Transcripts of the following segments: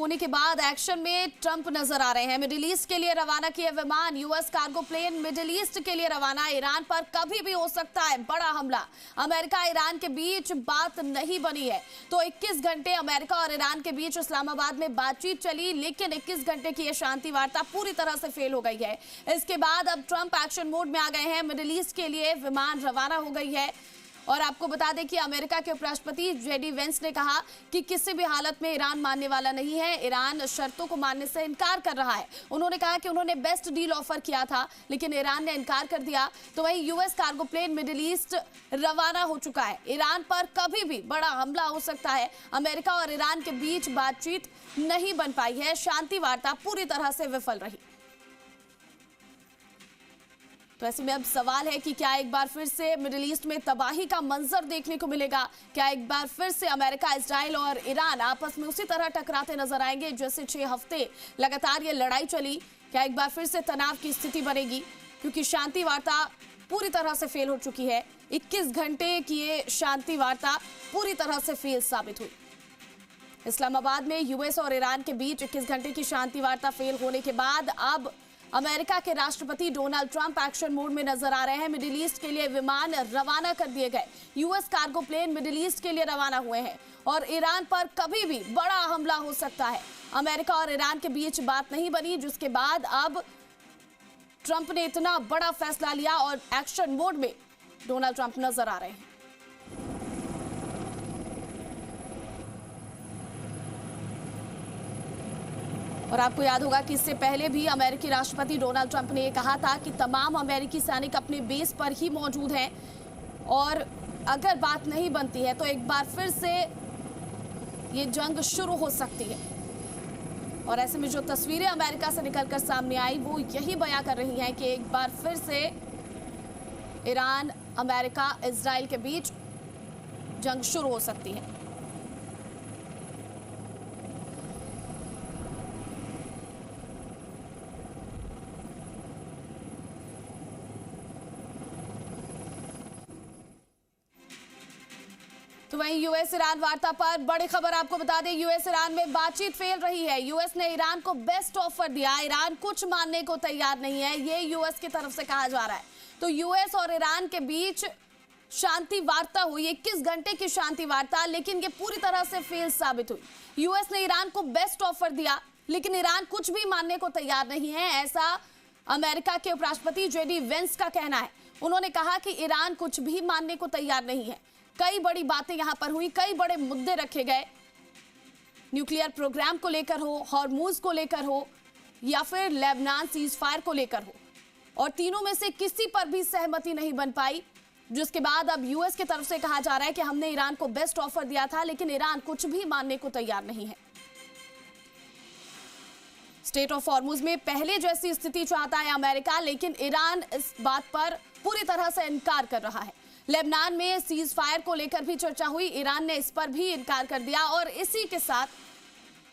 होने के बाद एक्शन में ट्रंप नजर आ रहे हैं। मिडिल ईस्ट के लिए रवाना किए विमान, US cargo plane middle east के लिए रवाना। ईरान पर कभी भी हो सकता है बड़ा हमला। अमेरिका ईरान के बीच बात नहीं बनी है तो 21 घंटे अमेरिका और ईरान के बीच इस्लामाबाद में बातचीत चली, लेकिन 21 घंटे की यह शांति वार्ता पूरी तरह से फेल हो गई है। इसके बाद अब ट्रंप एक्शन मोड में आ गए हैं। मिडिल ईस्ट के लिए विमान रवाना हो गई है। और आपको बता दें कि अमेरिका के उपराष्ट्रपति जेडी वेंस ने कहा कि किसी भी हालत में ईरान मानने वाला नहीं है। ईरान शर्तों को मानने से इनकार कर रहा है। उन्होंने कहा कि उन्होंने बेस्ट डील ऑफर किया था, लेकिन ईरान ने इनकार कर दिया। तो वहीं US cargo plane middle east रवाना हो चुका है। ईरान पर कभी भी बड़ा हमला हो सकता है। अमेरिका और ईरान के बीच बातचीत नहीं बन पाई है। शांति वार्ता पूरी तरह से विफल रही। तो ऐसे में अब सवाल है कि क्या एक बार फिर से मिडिल ईस्ट में तबाही का मंजर देखने को मिलेगा? क्या एक बार फिर से अमेरिका, इजराइल और ईरान आपस में उसी तरह टकराते नजर आएंगे जैसे 6 हफ्ते लगातार ये लड़ाई चली? क्या एक बार फिर से तनाव की स्थिति बनेगी? क्योंकि शांति वार्ता पूरी तरह से फेल हो चुकी है। 21 घंटे की ये शांति वार्ता पूरी तरह से फेल साबित हुई। इस्लामाबाद में यूएस और ईरान के बीच 21 घंटे की शांति वार्ता फेल होने के बाद अब अमेरिका के राष्ट्रपति डोनाल्ड ट्रंप एक्शन मोड में नजर आ रहे हैं। मिडिल ईस्ट के लिए विमान रवाना कर दिए गए। US cargo plane middle east के लिए रवाना हुए हैं और ईरान पर कभी भी बड़ा हमला हो सकता है। अमेरिका और ईरान के बीच बात नहीं बनी, जिसके बाद अब ट्रंप ने इतना बड़ा फैसला लिया और एक्शन मोड में डोनाल्ड ट्रंप नजर आ रहे हैं। और आपको याद होगा कि इससे पहले भी अमेरिकी राष्ट्रपति डोनाल्ड ट्रंप ने यह कहा था कि तमाम अमेरिकी सैनिक अपने बेस पर ही मौजूद हैं और अगर बात नहीं बनती है तो एक बार फिर से ये जंग शुरू हो सकती है। और ऐसे में जो तस्वीरें अमेरिका से निकलकर सामने आई वो यही बयां कर रही हैं कि एक बार फिर से ईरान, अमेरिका, इजराइल के बीच जंग शुरू हो सकती है। तो वहीं यूएस ईरान वार्ता पर बड़ी खबर आपको बता दें, यूएस ईरान में बातचीत फेल रही है। यूएस ने ईरान को बेस्ट ऑफर दिया, ईरान कुछ मानने को तैयार नहीं है, ये यूएस की तरफ से कहा जा रहा है। तो यूएस और ईरान के बीच शांति वार्ता हुई, 21 घंटे की शांति वार्ता, लेकिन ये पूरी तरह से फेल साबित हुई। यूएस ने ईरान को बेस्ट ऑफर दिया, लेकिन ईरान कुछ भी मानने को तैयार नहीं है, ऐसा अमेरिका के उपराष्ट्रपति जेडी वेंस का कहना है। उन्होंने कहा कि ईरान कुछ भी मानने को तैयार नहीं है। कई बड़ी बातें यहां पर हुई, कई बड़े मुद्दे रखे गए, न्यूक्लियर प्रोग्राम को लेकर हो, हॉर्मूज को लेकर हो या फिर लेबनान सीज फायर को लेकर हो, और तीनों में से किसी पर भी सहमति नहीं बन पाई। जिसके बाद अब यूएस की तरफ से कहा जा रहा है कि हमने ईरान को बेस्ट ऑफर दिया था, लेकिन ईरान कुछ भी मानने को तैयार नहीं है। स्टेट ऑफ हॉर्मूज में पहले जैसी स्थिति चाहता है अमेरिका, लेकिन ईरान इस बात पर पूरी तरह से इनकार कर रहा है। लेबनान में सीज फायर को लेकर भी चर्चा हुई, ईरान ने इस पर भी इनकार कर दिया। और इसी के साथ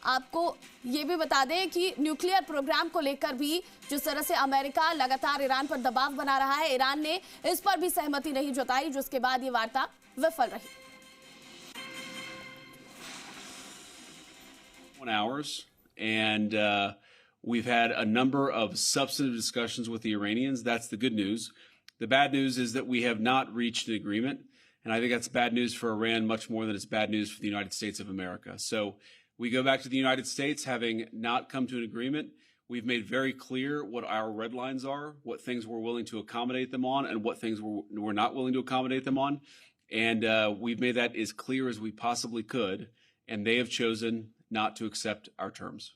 आपको ये भी बता दें कि न्यूक्लियर प्रोग्राम को लेकर भी जिस तरह से अमेरिका लगातार ईरान पर दबाव बना रहा है, ईरान ने इस पर भी सहमति नहीं जताई, जिसके बाद ये वार्ता विफल रही। Hours, and we've had a number of substantive discussions with the Iranians. That's the good news. The bad news is that we have not reached an agreement, and I think that's bad news for Iran much more than it's bad news for the United States of America. So we go back to the United States having not come to an agreement. We've made very clear what our red lines are, what things we're willing to accommodate them on, and what things we're not willing to accommodate them on. And we've made that as clear as we possibly could, and they have chosen not to accept our terms.